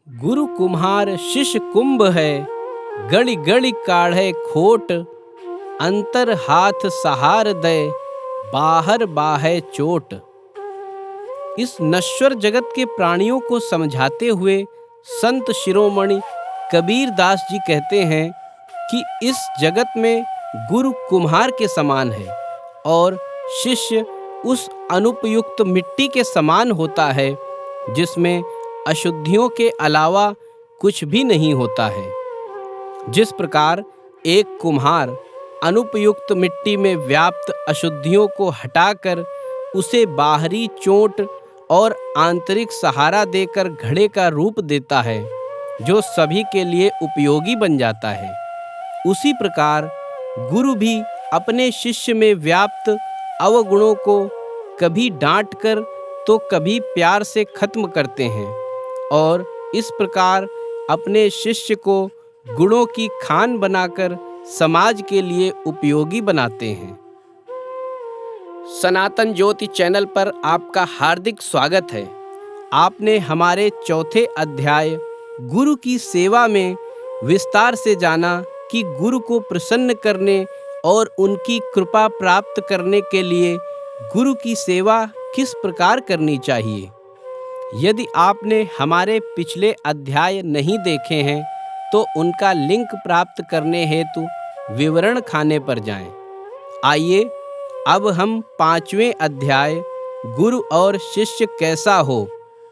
गुरु कुम्हार शिष्य कुंभ है, गणि गणि काढ़े खोट, अंतर हाथ सहार दे, बाहर बाहे चोट। इस नश्वर जगत के प्राणियों को समझाते हुए संत शिरोमणि कबीर दास जी कहते हैं कि इस जगत में गुरु कुम्हार के समान है और शिष्य उस अनुपयुक्त मिट्टी के समान होता है जिसमें अशुद्धियों के अलावा कुछ भी नहीं होता है। जिस प्रकार एक कुम्हार अनुपयुक्त मिट्टी में व्याप्त अशुद्धियों को हटाकर उसे बाहरी चोट और आंतरिक सहारा देकर घड़े का रूप देता है जो सभी के लिए उपयोगी बन जाता है, उसी प्रकार गुरु भी अपने शिष्य में व्याप्त अवगुणों को कभी डांटकर तो कभी प्यार से खत्म करते हैं और इस प्रकार अपने शिष्य को गुणों की खान बनाकर समाज के लिए उपयोगी बनाते हैं। सनातन ज्योति चैनल पर आपका हार्दिक स्वागत है। आपने हमारे चौथे अध्याय गुरु की सेवा में विस्तार से जाना कि गुरु को प्रसन्न करने और उनकी कृपा प्राप्त करने के लिए गुरु की सेवा किस प्रकार करनी चाहिए। यदि आपने हमारे पिछले अध्याय नहीं देखे हैं तो उनका लिंक प्राप्त करने हेतु विवरण खाने पर जाएं। आइए अब हम 5वें अध्याय गुरु और शिष्य कैसा हो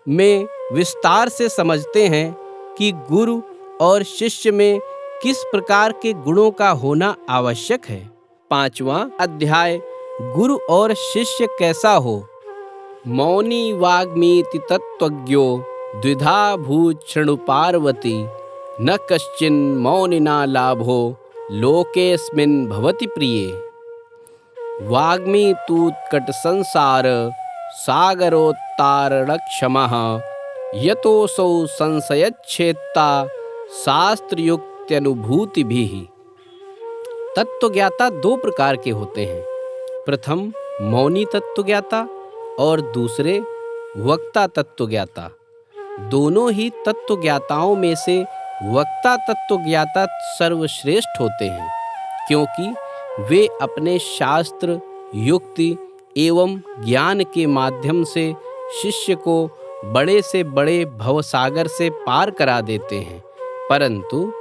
में विस्तार से समझते हैं कि गुरु और शिष्य में किस प्रकार के गुणों का होना आवश्यक है। 5वां अध्याय गुरु और शिष्य कैसा हो। मौनी वाग्मीति तत्त्वज्ञो द्विधा भूत् शृणु पार्वती, न कश्चिन मौनिना लाभो लोकेस्मिन् भवति प्रिये। वाग्मी तूत्कट संसार सागरोत्तारणक्षमः, यतोऽसौ संशयच्छेत्ता शास्त्रयुक्त्यनुभूतिभिः। तत्वज्ञाता दो प्रकार के होते हैं। प्रथम मौनी तत्वज्ञाता और दूसरे वक्ता तत्वज्ञाता। दोनों ही तत्वज्ञाताओं में से वक्ता तत्वज्ञाता सर्वश्रेष्ठ होते हैं क्योंकि वे अपने शास्त्र, युक्ति एवं ज्ञान के माध्यम से शिष्य को बड़े से बड़े भवसागर से पार करा देते हैं, परंतु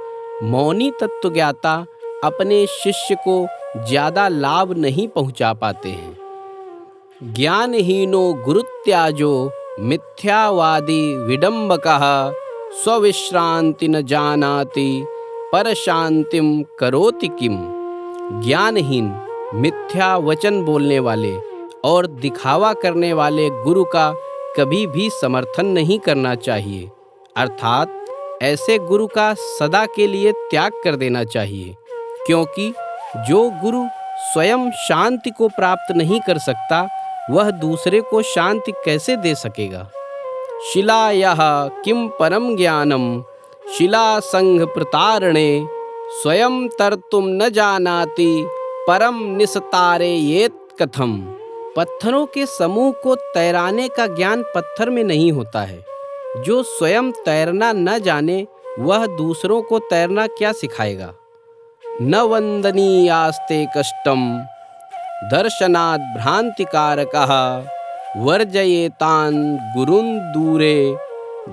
मौनी तत्वज्ञाता अपने शिष्य को ज्यादा लाभ नहीं पहुंचा पाते हैं। ज्ञानहीनो गुरुत्याजो मिथ्यावादी विडंबकः, स्वविश्रांति न जानाति परशांतिम करोति किम। ज्ञानहीन, मिथ्या वचन बोलने वाले और दिखावा करने वाले गुरु का कभी भी समर्थन नहीं करना चाहिए, अर्थात ऐसे गुरु का सदा के लिए त्याग कर देना चाहिए, क्योंकि जो गुरु स्वयं शांति को प्राप्त नहीं कर सकता वह दूसरे को शांति कैसे दे सकेगा। शिलायाः किं परम ज्ञानम शिला संघ प्रतारणे, स्वयं तर्तुम न जानाति परम निस्तारयेत कथम। पत्थरों के समूह को तैराने का ज्ञान पत्थर में नहीं होता है। जो स्वयं तैरना न जाने वह दूसरों को तैरना क्या सिखाएगा। न वंदनीयास्ते कष्टम दर्शनात् भ्रांतिकारकः, वर्जयेतान् गुरुन् दूरे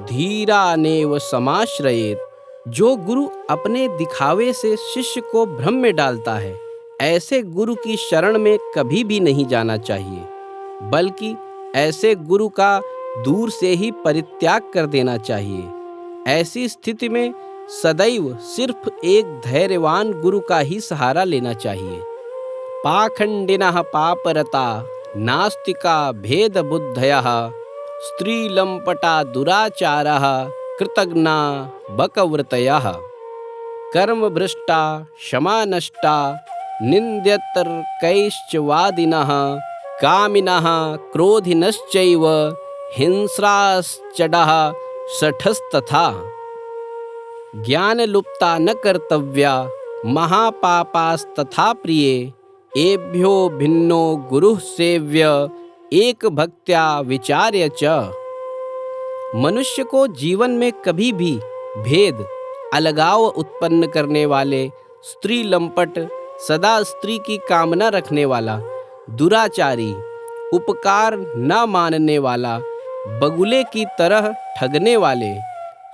धीरानेव समाश्रयेत्। जो गुरु अपने दिखावे से शिष्य को भ्रम में डालता है, ऐसे गुरु की शरण में कभी भी नहीं जाना चाहिए, बल्कि ऐसे गुरु का दूर से ही परित्याग कर देना चाहिए। ऐसी स्थिति में सदैव सिर्फ एक धैर्यवान गुरु का ही सहारा लेना चाहिए। पाखंडिनः पापरता नास्तिका भेद बुद्धयः, स्त्रीलंपटा दुराचारः कृतघ्ना बकवृतयः। कर्मभ्रष्टा क्षमानष्टा निन्द्यतर्कैश्च वादिनः, कामिनः क्रोधिनश्चैव हिंस्राश्चडः शठस्तथा। ज्ञानलुप्ता न कर्तव्या महापापास्तथा प्रिये, एभ्यो भिन्नो गुरुः सेव्य एक भक्त्या विचार्य च। मनुष्य को जीवन में कभी भी भेद, अलगाव उत्पन्न करने वाले, स्त्री लंपट, सदा स्त्री की कामना रखने वाला, दुराचारी, उपकार न मानने वाला, बगुले की तरह ठगने वाले,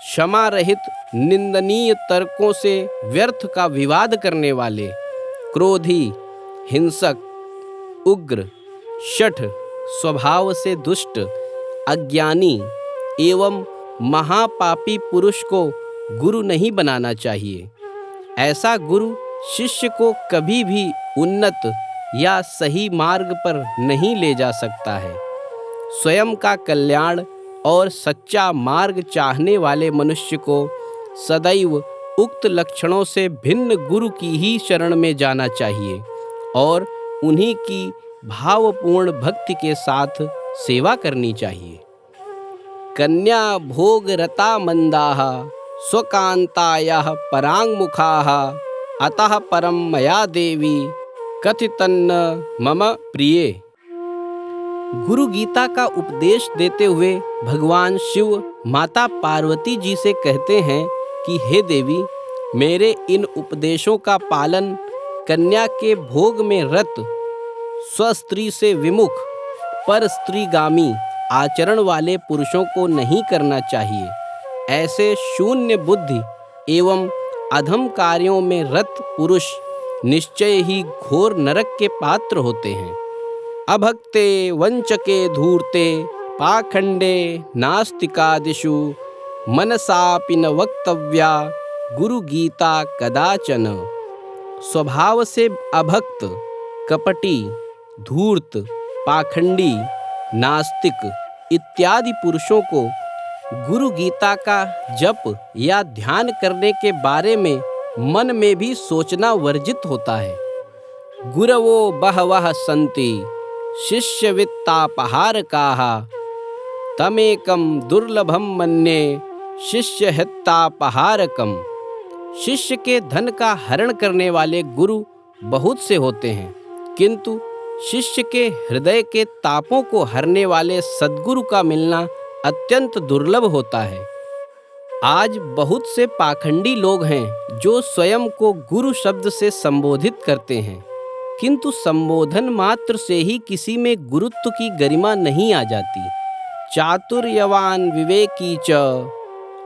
क्षमा रहित निंदनीय तर्कों से व्यर्थ का विवाद करने वाले, क्रोधी, हिंसक, उग्र, शठ, स्वभाव से दुष्ट, अज्ञानी एवं महापापी पुरुष को गुरु नहीं बनाना चाहिए। ऐसा गुरु शिष्य को कभी भी उन्नत या सही मार्ग पर नहीं ले जा सकता है। स्वयं का कल्याण और सच्चा मार्ग चाहने वाले मनुष्य को सदैव उक्त लक्षणों से भिन्न गुरु की ही शरण में जाना चाहिए और उन्हीं की भावपूर्ण भक्ति के साथ सेवा करनी चाहिए। कन्या भोग रता मंदाः स्वकांतायाः परांगमुखाः अतः परम मया देवी कथितन्न मम प्रिये। गुरु गीता का उपदेश देते हुए भगवान शिव माता पार्वती जी से कहते हैं कि हे देवी, मेरे इन उपदेशों का पालन कन्या के भोग में रत, स्वस्त्री से विमुख, पर स्त्रीगामी आचरण वाले पुरुषों को नहीं करना चाहिए। ऐसे शून्य बुद्धि एवं अधम कार्यों में रत पुरुष निश्चय ही घोर नरक के पात्र होते हैं। अभक्ते वंचके धूर्ते पाखंडे नास्तिकादिषु मनसापि न वक्तव्या गुरु गीता कदाचन। स्वभाव से अभक्त, कपटी, धूर्त, पाखंडी, नास्तिक इत्यादि पुरुषों को गुरु गीता का जप या ध्यान करने के बारे में मन में भी सोचना वर्जित होता है। गुरवो बहवः सन्ति शिष्यवित्तापहारकाः तमेकं दुर्लभं मन्ये शिष्यहित्तापहारकम्। शिष्य के धन का हरण करने वाले गुरु बहुत से होते हैं, किंतु शिष्य के हृदय के तापों को हरने वाले सद्गुरु का मिलना अत्यंत दुर्लभ होता है। आज बहुत से पाखंडी लोग हैं जो स्वयं को गुरु शब्द से संबोधित करते हैं, किंतु संबोधन मात्र से ही किसी में गुरुत्व की गरिमा नहीं आ जाती। चातुर्यवान विवेकी च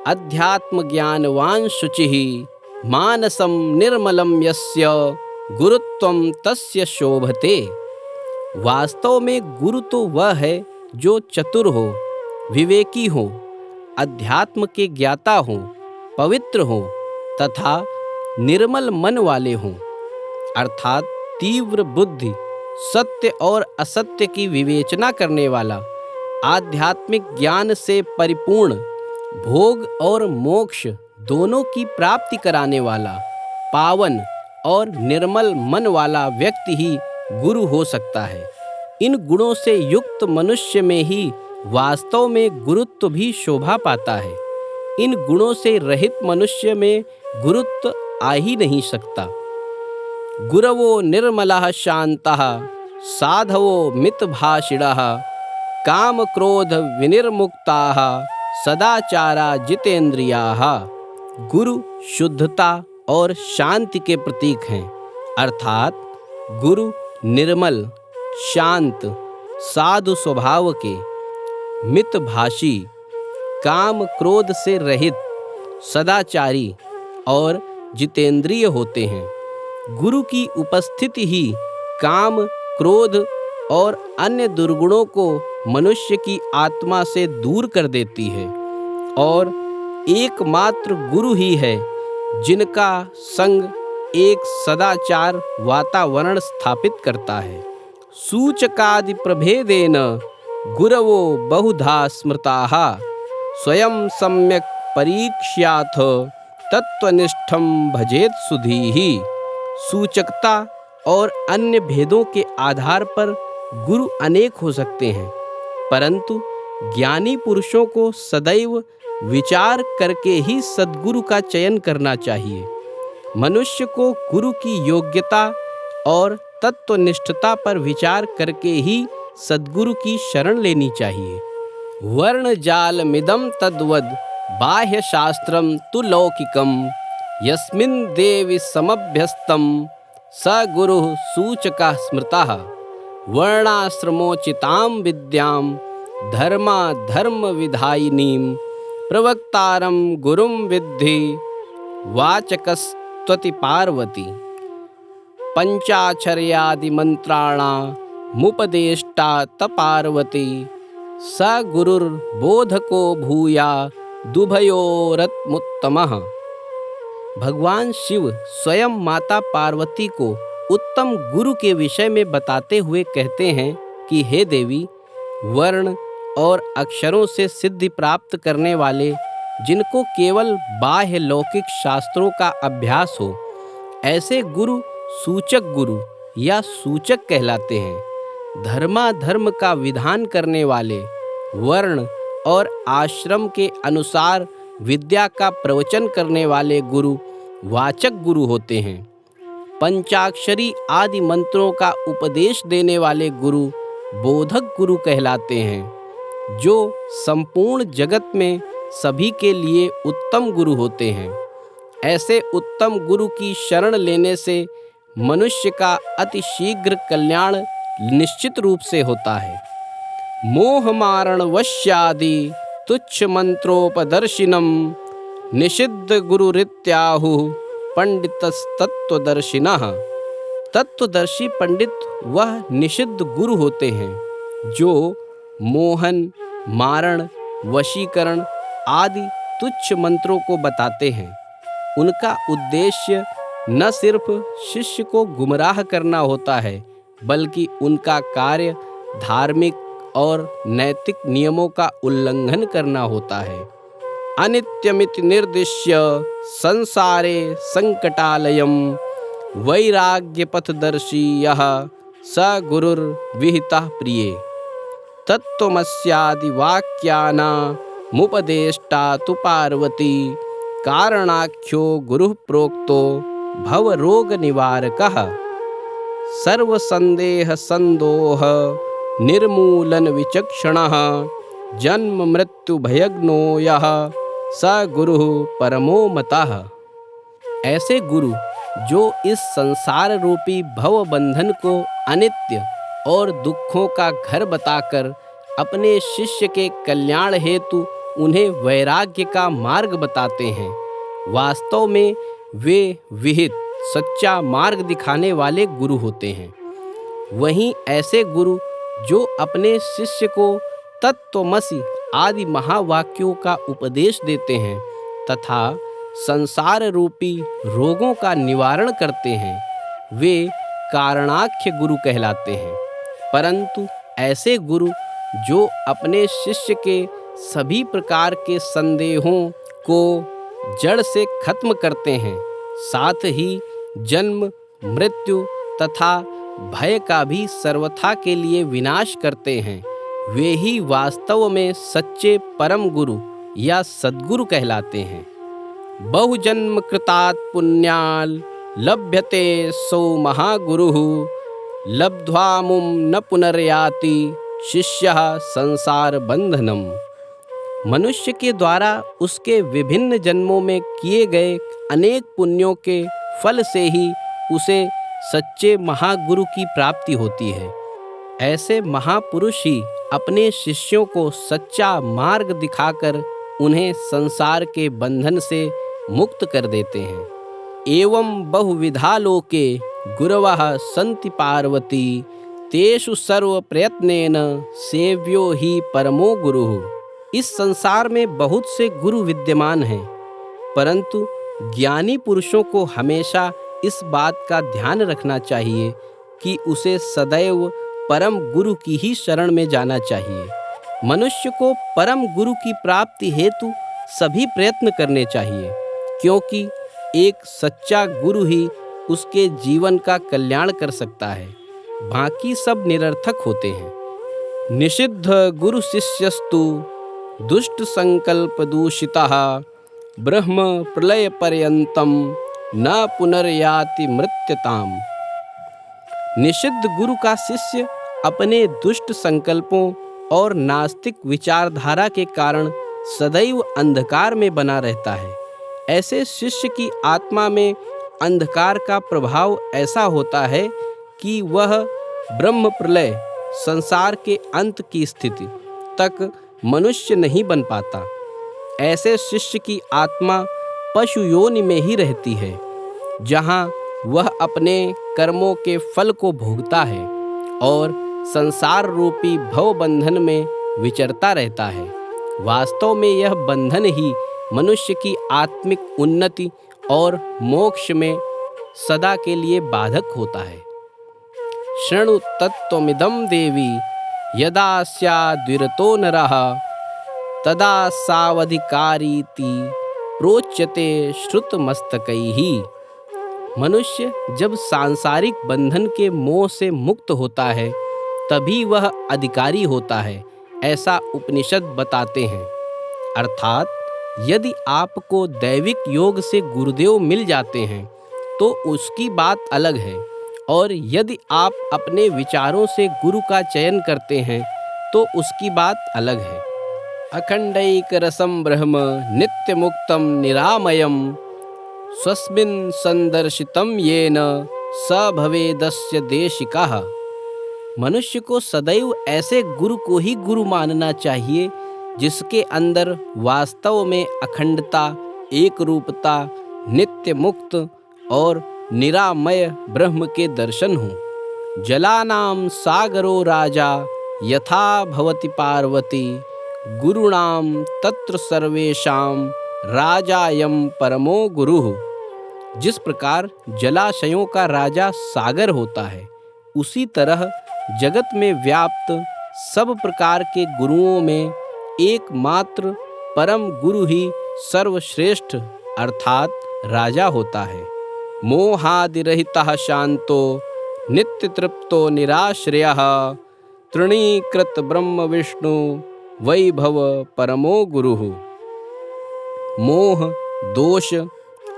अध्यात्म ज्ञानवान शुचिः मानसम निर्मलम यस्य गुरुत्वम तस्य शोभते। वास्तव में गुरु तो वह है जो चतुर हो, विवेकी हो, अध्यात्म के ज्ञाता हो, पवित्र हो तथा निर्मल मन वाले हों, अर्थात तीव्र बुद्धि, सत्य और असत्य की विवेचना करने वाला, आध्यात्मिक ज्ञान से परिपूर्ण, भोग और मोक्ष दोनों की प्राप्ति कराने वाला, पावन और निर्मल मन वाला व्यक्ति ही गुरु हो सकता है। इन गुणों से युक्त मनुष्य में ही वास्तव में गुरुत्व भी शोभा पाता है। इन गुणों से रहित मनुष्य में गुरुत्व आ ही नहीं सकता। गुरवो निर्मलः शान्तः साधवो मितभाषिणः काम क्रोध विनिर्मुक्ताः सदाचारा जितेंद्रियाः। गुरु शुद्धता और शांति के प्रतीक हैं, अर्थात गुरु निर्मल, शांत, साधु स्वभाव के, मितभाषी, काम क्रोध से रहित, सदाचारी और जितेंद्रिय होते हैं। गुरु की उपस्थिति ही काम, क्रोध और अन्य दुर्गुणों को मनुष्य की आत्मा से दूर कर देती है और एकमात्र गुरु ही है जिनका संग एक सदाचार वातावरण स्थापित करता है। सूचकादि प्रभेदेन गुरवो बहुधा स्मृताः स्वयं सम्यक् परीक्ष्याथ तत्वनिष्ठं भजेत सुधीः। सूचकता और अन्य भेदों के आधार पर गुरु अनेक हो सकते हैं, परंतु ज्ञानी पुरुषों को सदैव विचार करके ही सद्गुरु का चयन करना चाहिए। मनुष्य को गुरु की योग्यता और तत्वनिष्ठता पर विचार करके ही सद्गुरु की शरण लेनी चाहिए। वर्णजालमिदं तद्वद् बाह्यशास्त्रं तु लौकिकं यस्मिन् देवि समभ्यस्तं स गुरुः सूचकः स्मृतः वर्णाश्रमोचितां विद्यां धर्माधर्मविधायिनीं प्रवक्तारं गुरुं विद्धि वाचकस्त्वति पार्वती पंचाक्षर्यादिमन्त्राणामुपदेष्टा तपार्वती स गुरुर्बोधको भूया दुभयोरत्मुत्तमः। भगवान शिव स्वयं माता पार्वती को उत्तम गुरु के विषय में बताते हुए कहते हैं कि हे देवी, वर्ण और अक्षरों से सिद्धि प्राप्त करने वाले, जिनको केवल बाह्य लौकिक शास्त्रों का अभ्यास हो, ऐसे गुरु सूचक गुरु या सूचक कहलाते हैं। धर्माधर्म का विधान करने वाले, वर्ण और आश्रम के अनुसार विद्या का प्रवचन करने वाले गुरु वाचक गुरु होते हैं। पंचाक्षरी आदि मंत्रों का उपदेश देने वाले गुरु बोधक गुरु कहलाते हैं, जो संपूर्ण जगत में सभी के लिए उत्तम गुरु होते हैं। ऐसे उत्तम गुरु की शरण लेने से मनुष्य का अति शीघ्र कल्याण निश्चित रूप से होता है। मोह मारण वश्यादि तुच्छ मंत्रोपदर्शिनम निषिद्ध गुरुरित्याहुः पंडितस्तत्वदर्शिनः। तत्वदर्शी पंडित वह निषिद्ध गुरु होते हैं जो मोहन, मारण, वशीकरण आदि तुच्छ मंत्रों को बताते हैं। उनका उद्देश्य न सिर्फ शिष्य को गुमराह करना होता है, बल्कि उनका कार्य धार्मिक और नैतिक नियमों का उल्लंघन करना होता है। अनित्यमिति निर्दिश्य संसारे संकटालयं वैराग्यपथदर्शी यः स गुरुर्विहितः प्रिये तत्त्वमस्यादि वाक्यानामुपदेष्टा तु पार्वती कारणाख्यो गुरुः प्रोक्तो भवरोग निवारकः सर्वसंदेह संदोह निर्मूलन विचक्षणः जन्म मृत्यु भयग्नो यः स गुरुः परमो मतः। ऐसे गुरु जो इस संसार रूपी भव बंधन को अनित्य और दुखों का घर बताकर अपने शिष्य के कल्याण हेतु उन्हें वैराग्य का मार्ग बताते हैं, वास्तव में वे विहित सच्चा मार्ग दिखाने वाले गुरु होते हैं। वहीं ऐसे गुरु जो अपने शिष्य को तत्त्वमसि आदि महावाक्यों का उपदेश देते हैं तथा संसार रूपी रोगों का निवारण करते हैं, वे कारणाख्य गुरु कहलाते हैं। परंतु ऐसे गुरु जो अपने शिष्य के सभी प्रकार के संदेहों को जड़ से खत्म करते हैं, साथ ही जन्म, मृत्यु तथा भय का भी सर्वथा के लिए विनाश करते हैं, वे ही वास्तव में सच्चे परम गुरु या सद्गुरु कहलाते हैं। बहुजन्म कृतात् पुण्याल लभ्यते सो महागुरुः लब्ध्वा मुं न पुनर्याति शिष्यः संसार बंधनम। मनुष्य के द्वारा उसके विभिन्न जन्मों में किए गए अनेक पुण्यों के फल से ही उसे सच्चे महागुरु की प्राप्ति होती है। ऐसे महापुरुष ही अपने शिष्यों को सच्चा मार्ग दिखाकर उन्हें संसार के बंधन से मुक्त कर देते हैं। एवं बहुविधा लोके गुरवः सन्ति पार्वती तेषु सर्व प्रयत्नेन सेव्यो ही परमो गुरुः। इस संसार में बहुत से गुरु विद्यमान हैं, परंतु ज्ञानी पुरुषों को हमेशा इस बात का ध्यान रखना चाहिए कि उसे सदैव परम गुरु की ही शरण में जाना चाहिए। मनुष्य को परम गुरु की प्राप्ति हेतु सभी प्रयत्न करने चाहिए, क्योंकि एक सच्चा गुरु ही उसके जीवन का कल्याण कर सकता है, बाकी सब निरर्थक होते हैं। निषिद्ध गुरु शिष्यस्तु दुष्ट संकल्प दूषितः ब्रह्म प्रलय पर्यंतम न पुनर्याति मृत्यताम। निषिद्ध गुरु का शिष्य अपने दुष्ट संकल्पों और नास्तिक विचारधारा के कारण सदैव अंधकार में बना रहता है। ऐसे शिष्य की आत्मा में अंधकार का प्रभाव ऐसा होता है कि वह ब्रह्म प्रलय, संसार के अंत की स्थिति तक मनुष्य नहीं बन पाता। ऐसे शिष्य की आत्मा पशु योनि में ही रहती है, जहाँ वह अपने कर्मों के फल को भोगता है और संसार रूपी भव बंधन में विचरता रहता है। वास्तव में यह बंधन ही मनुष्य की आत्मिक उन्नति और मोक्ष में सदा के लिए बाधक होता है। शृणु तत्त्वमिदं देवी यदा स्याद्विरतो नरः तदा सावधिकारीति प्रोच्यते श्रुतमस्तकैः। मनुष्य जब सांसारिक बंधन के मोह से मुक्त होता है तभी वह अधिकारी होता है, ऐसा उपनिषद बताते हैं। अर्थात यदि आपको दैविक योग से गुरुदेव मिल जाते हैं तो उसकी बात अलग है, और यदि आप अपने विचारों से गुरु का चयन करते हैं तो उसकी बात अलग है। अखंडैक रसम ब्रह्म नित्य मुक्तम निरामयम स्वस्मिन् संदर्शितम येन स भवेदस्य देशिकः। मनुष्य को सदैव ऐसे गुरु को ही गुरु मानना चाहिए जिसके अंदर वास्तव में अखंडता, एक रूपता, नित्य मुक्त और निरामय ब्रह्म के दर्शन हों। जलानां सागरो राजा यथा भवति पार्वती गुरुणाम तत्र सर्वेषां राजायं परमो गुरुः। जिस प्रकार जलाशयों का राजा सागर होता है, उसी तरह जगत में व्याप्त सब प्रकार के गुरुओं में एकमात्र परम गुरु ही सर्वश्रेष्ठ अर्थात राजा होता है। मोहादिरहितः शांतो नित्य तृप्तो निराश्रयः तृणीकृत ब्रह्म विष्णु वैभव परमो गुरुः। मोह, दोष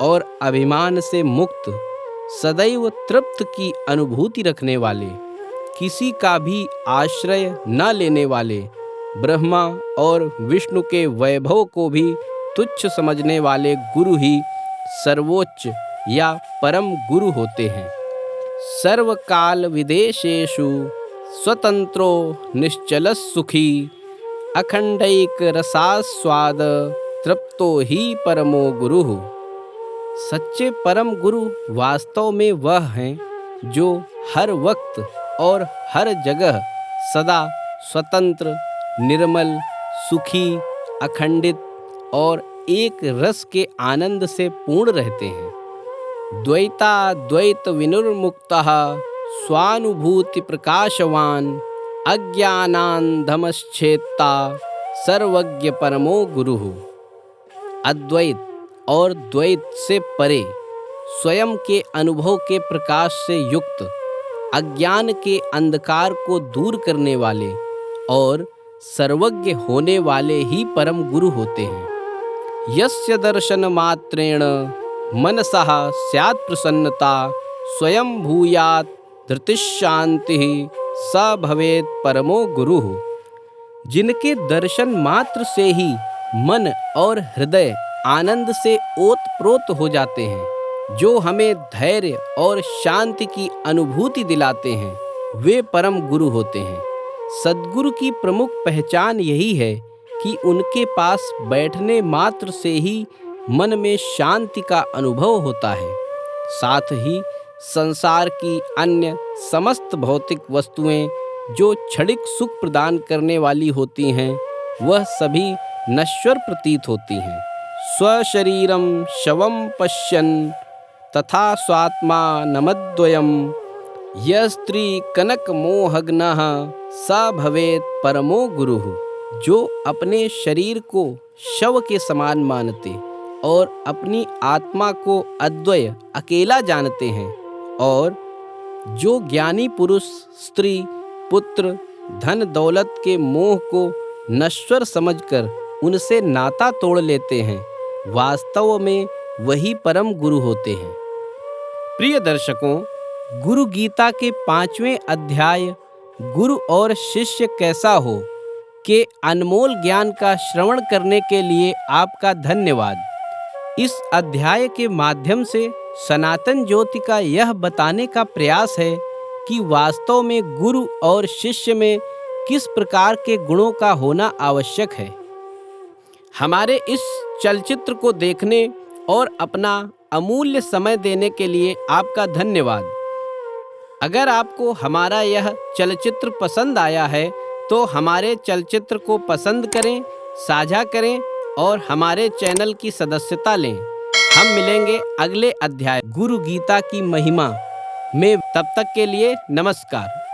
और अभिमान से मुक्त, सदैव तृप्त की अनुभूति रखने वाले, किसी का भी आश्रय न लेने वाले, ब्रह्मा और विष्णु के वैभव को भी तुच्छ समझने वाले गुरु ही सर्वोच्च या परम गुरु होते हैं। सर्वकाल विदेशेषु स्वतंत्रो निश्चल सुखी अखंडैक रसास्वाद तृप्तो ही परमो गुरुः। सच्चे परम गुरु वास्तव में वह हैं जो हर वक्त और हर जगह सदा स्वतंत्र, निर्मल, सुखी, अखंडित और एक रस के आनंद से पूर्ण रहते हैं। द्वैताद्वैत विनिर्मुक्तः स्वानुभूति प्रकाशवान अज्ञानान्धमश्चेत्ता सर्वज्ञ परमो गुरुः। अद्वैत और द्वैत से परे, स्वयं के अनुभव के प्रकाश से युक्त, अज्ञान के अंधकार को दूर करने वाले और सर्वज्ञ होने वाले ही परम गुरु होते हैं। यस्य दर्शन मात्रेण मनसः स्यात् प्रसन्नता स्वयं भूयात् धृतिशान्तिः स भवेत् परमो गुरुः। जिनके दर्शन मात्र से ही मन और हृदय आनंद से ओतप्रोत हो जाते हैं, जो हमें धैर्य और शांति की अनुभूति दिलाते हैं, वे परम गुरु होते हैं। सद्गुरु की प्रमुख पहचान यही है कि उनके पास बैठने मात्र से ही मन में शांति का अनुभव होता है। साथ ही संसार की अन्य समस्त भौतिक वस्तुएं जो क्षणिक सुख प्रदान करने वाली होती हैं, वह सभी नश्वर प्रतीत होती हैं। स्वशरीरं शवं पश्यन् तथा स्वात्मा नमद्वयम् यस्त्री कनक मोहग्नः स भवेत् परमो गुरुः। जो अपने शरीर को शव के समान मानते और अपनी आत्मा को अद्वय अकेला जानते हैं, और जो ज्ञानी पुरुष स्त्री, पुत्र, धन दौलत के मोह को नश्वर समझकर उनसे नाता तोड़ लेते हैं, वास्तव में वही परम गुरु होते हैं। प्रिय दर्शकों, गुरु गीता के 5वें अध्याय गुरु और शिष्य कैसा हो के अनमोल ज्ञान का श्रवण करने के लिए आपका धन्यवाद। इस अध्याय के माध्यम से सनातन ज्योति का यह बताने का प्रयास है कि वास्तव में गुरु और शिष्य में किस प्रकार के गुणों का होना आवश्यक है। हमारे इस चलचित्र को देखने और अपना अमूल्य समय देने के लिए आपका धन्यवाद। अगर आपको हमारा यह चलचित्र पसंद आया है तो हमारे चलचित्र को पसंद करें, साझा करें और हमारे चैनल की सदस्यता लें। हम मिलेंगे अगले अध्याय गुरु गीता की महिमा में। तब तक के लिए नमस्कार।